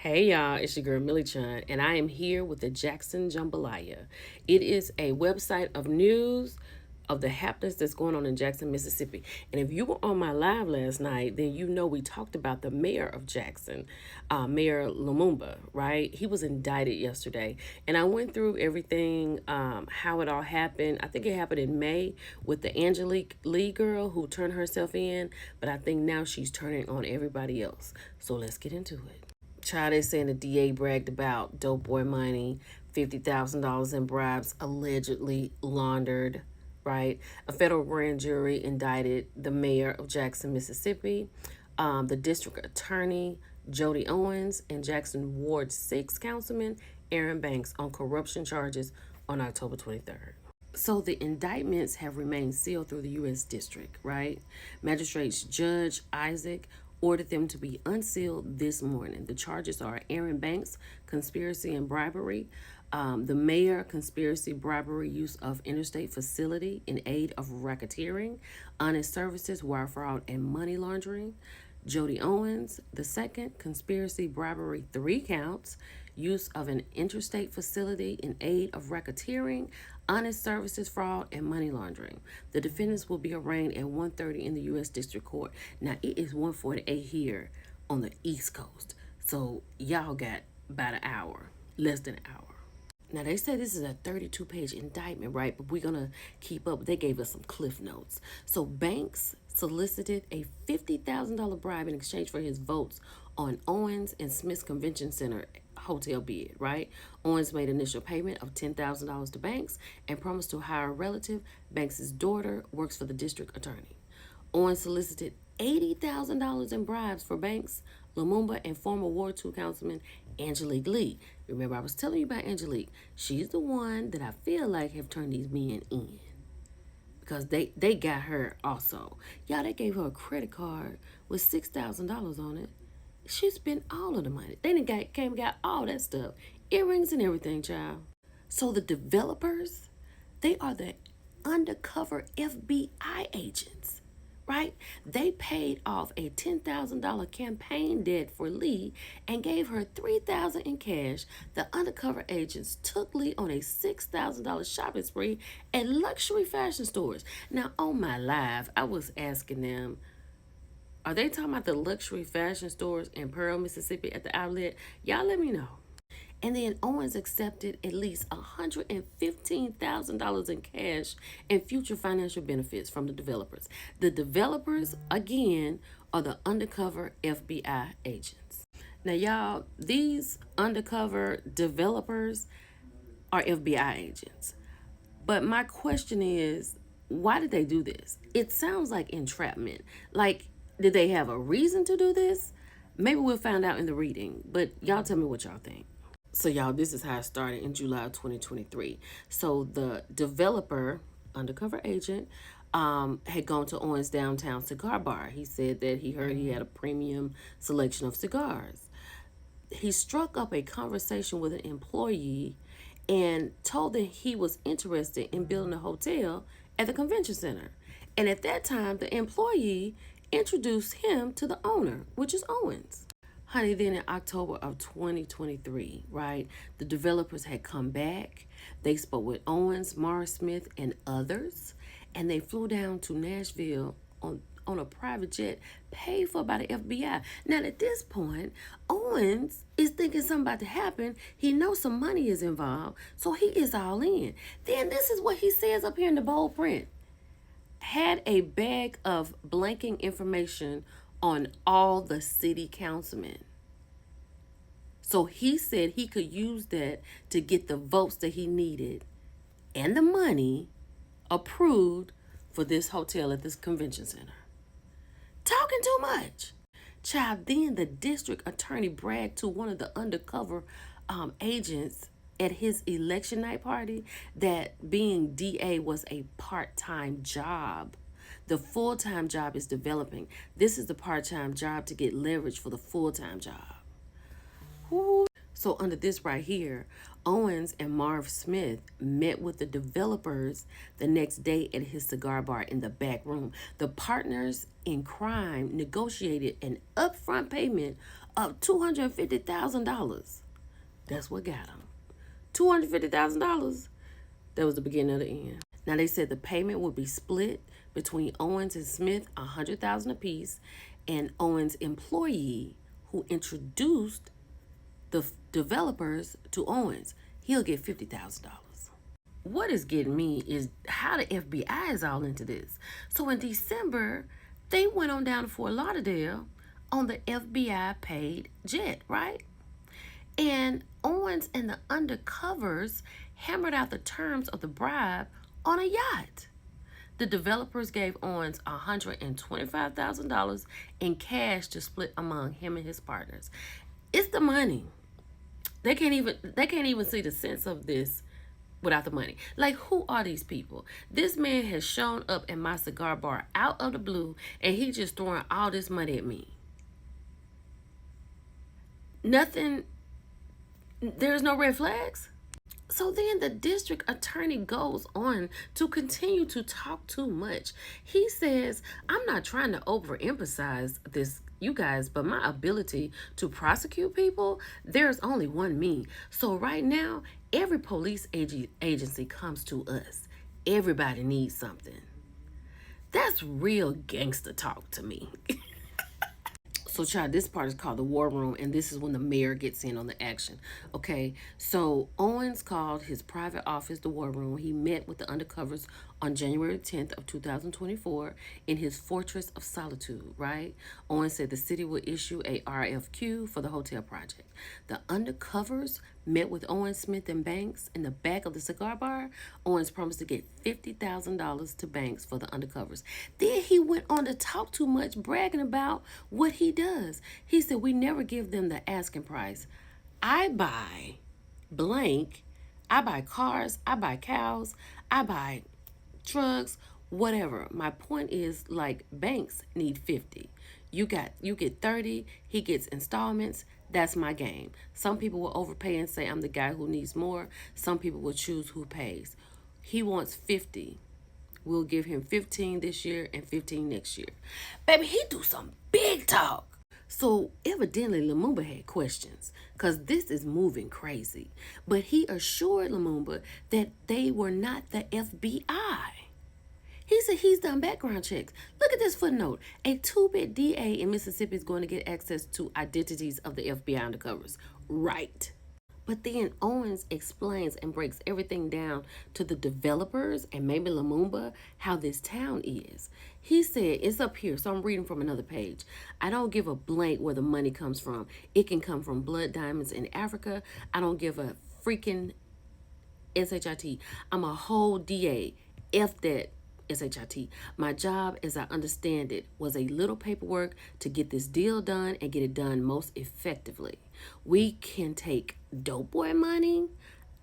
Hey y'all, it's your girl Millie Chun, and I am here with the Jackson Jambalaya. It is a website of news of the happenings that's going on in Jackson, Mississippi. And if you were on my live last night, then you know we talked about the mayor of Jackson, Mayor Lumumba, right? He was indicted yesterday. And I went through everything, how it all happened. I think it happened in May with the Angelique Lee girl who turned herself in, but I think now she's turning on everybody else. So let's get into it. Child is saying the DA bragged about dope boy money, $50,000 in bribes allegedly laundered, right? A federal grand jury indicted the mayor of Jackson, Mississippi, the district attorney, Jody Owens, and Jackson Ward 6 councilman, Aaron Banks, on corruption charges on October 23rd. So the indictments have remained sealed through the U.S. District, right? Magistrates Judge Isaac ordered them to be unsealed this morning. The charges are Aaron Banks, conspiracy and bribery. The mayor, conspiracy, bribery, use of interstate facility in aid of racketeering, honest services, wire fraud, and money laundering. Jody Owens, the second, conspiracy, bribery, 3 counts, use of an interstate facility in aid of racketeering, honest services, fraud, and money laundering. The defendants will be arraigned at 1:30 in the U.S. District Court. Now, it is 1:48 here on the East Coast, so y'all got about an hour, less than an hour. Now, they say this is a 32-page indictment, right? But we're going to keep up. They gave us some cliff notes. So, Banks solicited a $50,000 bribe in exchange for his votes on Owens and Smith's Convention Center hotel bid, right? Owens made initial payment of $10,000 to Banks and promised to hire a relative. Banks' daughter works for the district attorney. Owens solicited $80,000 in bribes for Banks, Lumumba, and former Ward 2 Councilman Angelique Lee. Remember, I was telling you about Angelique. She's the one that I feel like have turned these men in. Because they got her also. Y'all, they gave her a credit card with $6,000 on it. She spent all of the money. They came and got all that stuff. Earrings and everything, child. So the developers, they are the undercover FBI agents, right? They paid off a $10,000 campaign debt for Lee and gave her $3,000 in cash. The undercover agents took Lee on a $6,000 shopping spree at luxury fashion stores. Now, on my live, I was asking them, are they talking about the luxury fashion stores in Pearl, Mississippi at the outlet? Y'all let me know. And then Owens accepted at least $115,000 in cash and future financial benefits from the developers. The developers, again, are the undercover FBI agents. Now, y'all, these undercover developers are FBI agents. But my question is, why did they do this? It sounds like entrapment. Like, did they have a reason to do this? Maybe we'll find out in the reading, but y'all tell me what y'all think. So y'all, this is how it started in July of 2023. So the developer, undercover agent, had gone to Owens' downtown cigar bar. He said that he heard he had a premium selection of cigars. He struck up a conversation with an employee and told that he was interested in building a hotel at the convention center. And at that time, the employee introduced him to the owner, which is Owens. Honey, then in October of 2023, right, the developers had come back. They spoke with Owens, Morris Smith, and others, and they flew down to Nashville on a private jet paid for by the FBI. Now, at this point, Owens is thinking something about to happen. He knows some money is involved, so he is all in. Then this is what he says up here in the bold print. Had a bag of blanking information on all the city councilmen. So he said he could use that to get the votes that he needed and the money approved for this hotel at this convention center. Talking too much. Child, then the district attorney bragged to one of the undercover agents at his election night party that being DA was a part-time job. The full-time job is developing. This is the part-time job to get leverage for the full-time job. Woo. So under this right here, Owens and Marv Smith met with the developers the next day at his cigar bar in the back room. The partners in crime negotiated an upfront payment of $250,000. That's what got him. $250,000. That was the beginning of the end. Now they said the payment would be split between Owens and Smith, $100,000 apiece, and Owens' employee who introduced the developers to Owens, he'll get $50,000. What is getting me is how the FBI is all into this. So in December, they went on down to Fort Lauderdale on the FBI paid jet, right? And Owens and the undercovers hammered out the terms of the bribe on a yacht. The developers gave Owens $125,000 in cash to split among him and his partners. It's the money. They can't even see the sense of this without the money. Like, who are these people? This man has shown up at my cigar bar out of the blue, and he just throwing all this money at me. Nothing. There's no red flags. So then the district attorney goes on to continue to talk too much. He says, I'm not trying to overemphasize this, you guys, but my ability to prosecute people, there's only one me. So right now, every police agency comes to us. Everybody needs something. That's real gangster talk to me. So, child, this part is called the war room, and this is when the mayor gets in on the action. Okay, so Owens called his private office the war room. He met with the undercovers on January 10th of 2024 in his Fortress of Solitude, right? Owens said the city would issue a RFQ for the hotel project. The undercovers met with Owens, Smith, and Banks in the back of the cigar bar. Owens promised to get $50,000 to Banks for the undercovers. Then he went on to talk too much, bragging about what he does. He said, we never give them the asking price. I buy blank. I buy cars. I buy cows. I buy trucks, whatever. My point is, like, Banks need 50. You get 30. He gets installments. That's my game. Some people will overpay and say I'm the guy who needs more. Some people will choose who pays. He wants 50. We'll give him 15 this year and 15 next year. Baby, he do some big talk. So evidently Lumumba had questions because this is moving crazy. But he assured Lumumba that they were not the FBI. He said he's done background checks. Look at this footnote. A two-bit DA in Mississippi is going to get access to identities of the FBI undercovers. Right. But then Owens explains and breaks everything down to the developers and maybe Lumumba how this town is. He said, it's up here, so I'm reading from another page. I don't give a blank where the money comes from. It can come from blood diamonds in Africa. I don't give a freaking SHIT. I'm a whole DA. F that SHIT. My job, as I understand it, was a little paperwork to get this deal done and get it done most effectively. We can take dope boy money.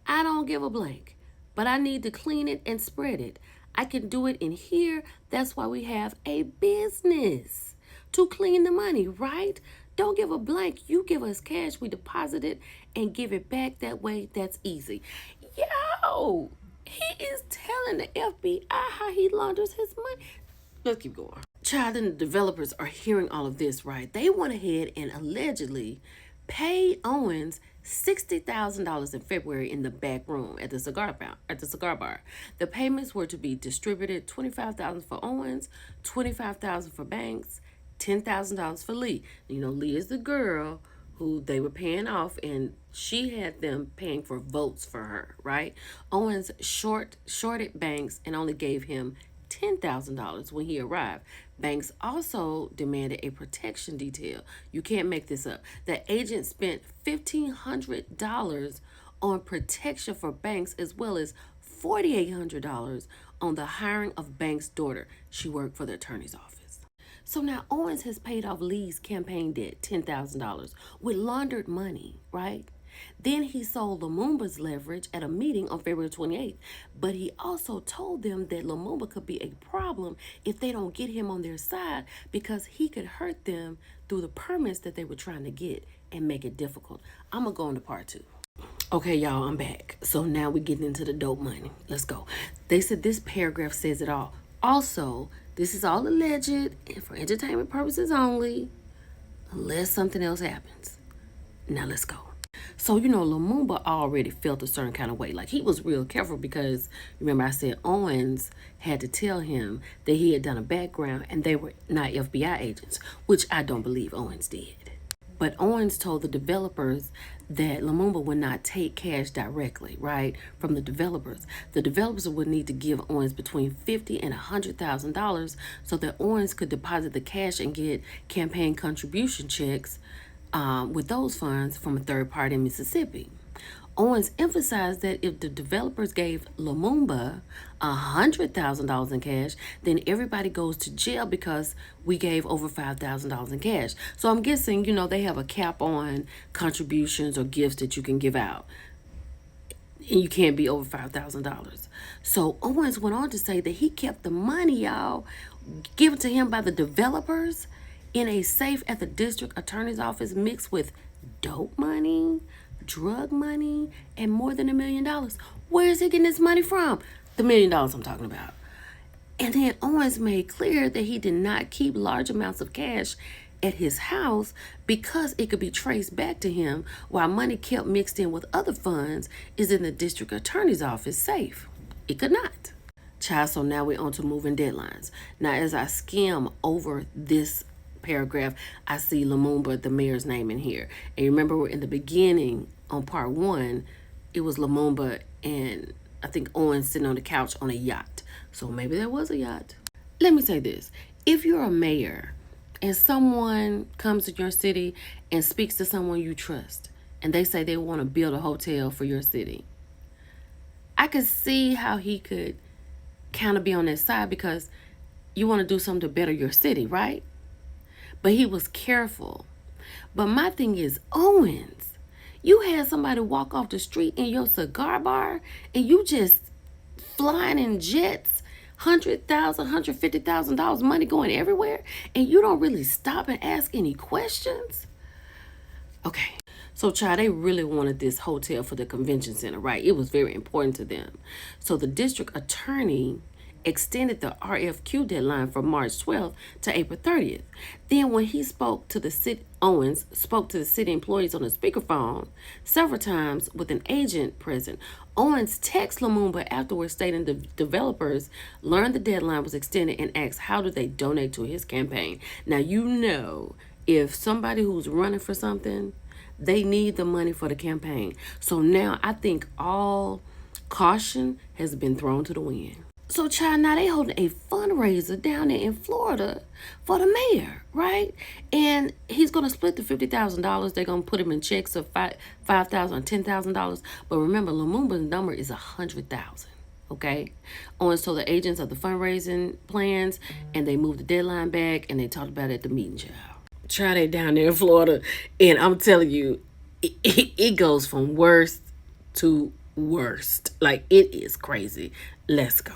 I don't give a blank, but I need to clean it and spread it. I can do it in here. That's why we have a business to clean the money, right? Don't give a blank. You give us cash, we deposit it and give it back. That way, that's easy. Yo, he is telling the FBI how he launders his money. Let's keep going. Child and the developers are hearing all of this, right? They went ahead and allegedly paid Owens $60,000 in February in the back room at the cigar bar. The payments were to be distributed: $25,000 for Owens, $25,000 for Banks, $10,000 for Lee. You know, Lee is the girl who they were paying off, and she had them paying for votes for her, right? Owens shorted Banks and only gave him $10,000 when he arrived. Banks also demanded a protection detail. You can't make this up. The agent spent $1,500 on protection for Banks, as well as $4,800 on the hiring of Banks' daughter. She worked for the attorney's office. So now Owens has paid off Lee's campaign debt, $10,000, with laundered money, right? Then he sold Lumumba's leverage at a meeting on February 28th. But he also told them that Lumumba could be a problem if they don't get him on their side, because he could hurt them through the permits that they were trying to get and make it difficult. I'm going to go on to part 2. Okay, y'all, I'm back. So now we're getting into the dope money. Let's go. They said this paragraph says it all. Also, this is all alleged and for entertainment purposes only. unless something else happens. Now let's go. So, Lumumba already felt a certain kind of way. Like, he was real careful because, remember I said Owens had to tell him that he had done a background and they were not FBI agents, which I don't believe Owens did. But Owens told the developers that Lumumba would not take cash directly, right, from the developers. The developers would need to give Owens between $50,000 and $100,000 so that Owens could deposit the cash and get campaign contribution checks with those funds from a third party in Mississippi. Owens emphasized that if the developers gave Lumumba $100,000 in cash, then everybody goes to jail because we gave over $5,000 in cash. So I'm guessing, they have a cap on contributions or gifts that you can give out. And you can't be over $5,000. So Owens went on to say that he kept the money, y'all, given to him by the developers in a safe at the district attorney's office mixed with dope money, drug money, and more than $1 million. Where is he getting this money from? The $1 million I'm talking about. And then Owens made clear that he did not keep large amounts of cash at his house because it could be traced back to him, while money kept mixed in with other funds is in the district attorney's office safe. It could not. Child, so now we're on to moving deadlines. Now, as I skim over this paragraph, I see Lumumba, the mayor's name, in here. And remember, we're in the beginning on part 1, it was Lumumba and I think Owens sitting on the couch on a yacht. So maybe there was a yacht. Let me say this. If you're a mayor and someone comes to your city and speaks to someone you trust and they say they want to build a hotel for your city, I could see how he could kind of be on that side because you want to do something to better your city, right? But he was careful. But my thing is, Owens, you had somebody walk off the street in your cigar bar and you just flying in jets, $100,000, $150,000 money going everywhere, and you don't really stop and ask any questions? Okay. So, child, they really wanted this hotel for the convention center, right? It was very important to them. So the district attorney extended the RFQ deadline from March 12th to April 30th. Then when he spoke to the city, Owens spoke to the city employees on the speakerphone several times with an agent present. Owens texted Lumumba afterwards stating the developers learned the deadline was extended and asked how do they donate to his campaign. Now, if somebody who's running for something, they need the money for the campaign. So now I think all caution has been thrown to the wind. So, child, now they holding a fundraiser down there in Florida for the mayor, right? And he's going to split the $50,000. They're going to put him in checks of $5,000 or $10,000. But remember, Lumumba's number is $100,000, okay? Owens told the agents of the fundraising plans, and they moved the deadline back, and they talked about it at the meeting, child. Child, they down there in Florida, and I'm telling you, it goes from worst to worst. Like, it is crazy. Let's go.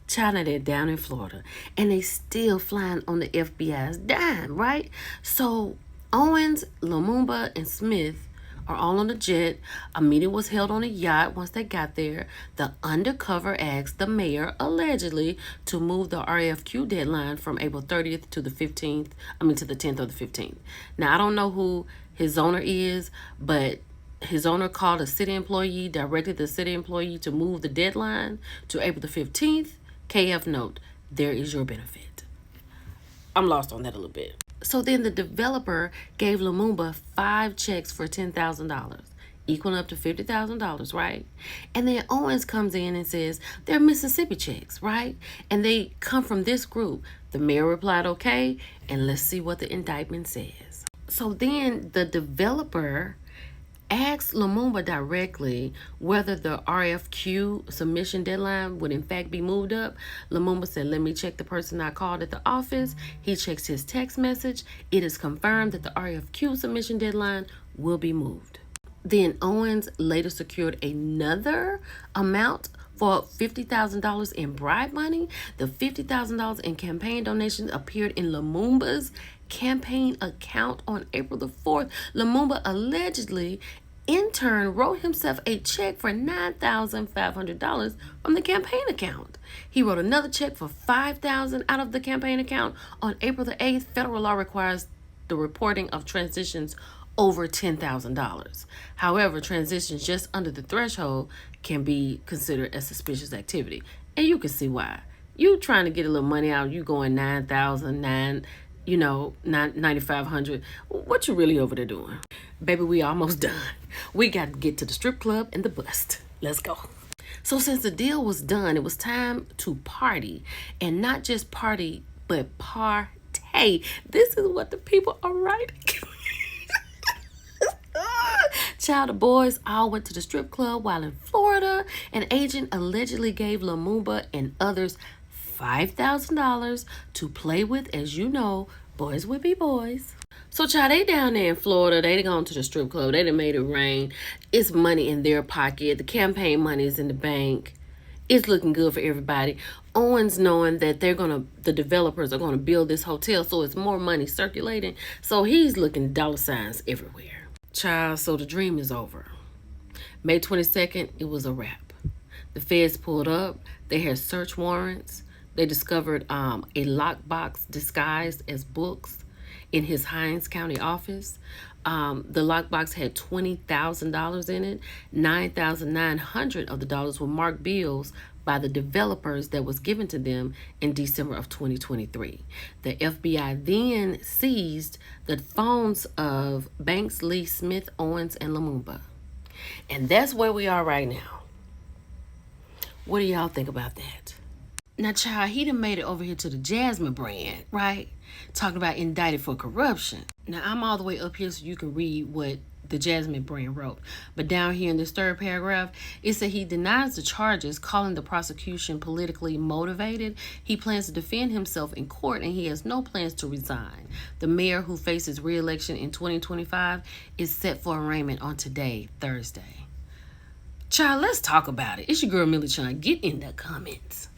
China, they're down in Florida and they still flying on the FBI's dime, right? So Owens, Lumumba, and Smith are all on the jet. A meeting was held on a yacht. Once they got there, the undercover asked the mayor allegedly to move the RFQ deadline from April 30th to the 10th or the 15th. Now, I don't know who his owner is, but his owner called a city employee, directed the city employee to move the deadline to April the 15th. KF note, there is your benefit. I'm lost on that a little bit. So then the developer gave Lumumba 5 checks for $10,000, equaling up to $50,000, right? And then Owens comes in and says, they're Mississippi checks, right? And they come from this group. The mayor replied, okay, and let's see what the indictment says. So then the developer asked Lumumba directly whether the RFQ submission deadline would in fact be moved up. Lumumba said, let me check the person I called at the office. He checks his text message. It is confirmed that the RFQ submission deadline will be moved. Then Owens later secured another amount for $50,000 in bribe money. The $50,000 in campaign donations appeared in Lumumba's campaign account on April the 4th. Lumumba allegedly, in turn, wrote himself a check for $9,500 from the campaign account. He wrote another check for $5,000 out of the campaign account on April the 8th. Federal law requires the reporting of transitions over $10,000. However, transitions just under the threshold can be considered a suspicious activity. And you can see why. You trying to get a little money out, you going 9,000, 9,500. What you really over there doing? Baby, we almost done. We got to get to the strip club and the bust. Let's go. So since the deal was done, it was time to party. And not just party, but partay. This is what the people are writing. Child, the boys all went to the strip club while in Florida. An agent allegedly gave Lumumba and others $5,000 to play with. As you know, boys would be boys. So, child, they down there in Florida. They gone to the strip club. They done made it rain. It's money in their pocket. The campaign money is in the bank. It's looking good for everybody. Owens knowing that the developers are gonna build this hotel, so it's more money circulating. So he's looking dollar signs everywhere. Child, so the dream is over. May 22nd, it was a wrap. The feds pulled up. They had search warrants. They discovered a lockbox disguised as books in his Hinds County office. The lockbox had $20,000 in it. $9,900 of the dollars were marked bills by the developers that was given to them in December of 2023. The FBI then seized the phones of Banks, Lee, Smith, Owens, and Lumumba. And that's where we are right now. What do y'all think about that? Now, child, he done made it over here to the Jasmine brand, right? Talking about indicted for corruption. Now, I'm all the way up here so you can read what the Jasmine brand wrote. But down here in this third paragraph, it said he denies the charges, calling the prosecution politically motivated. He plans to defend himself in court, and he has no plans to resign. The mayor, who faces re-election in 2025, is set for arraignment on today, Thursday. Child, let's talk about it. It's your girl, Millie Chun. Get in the comments.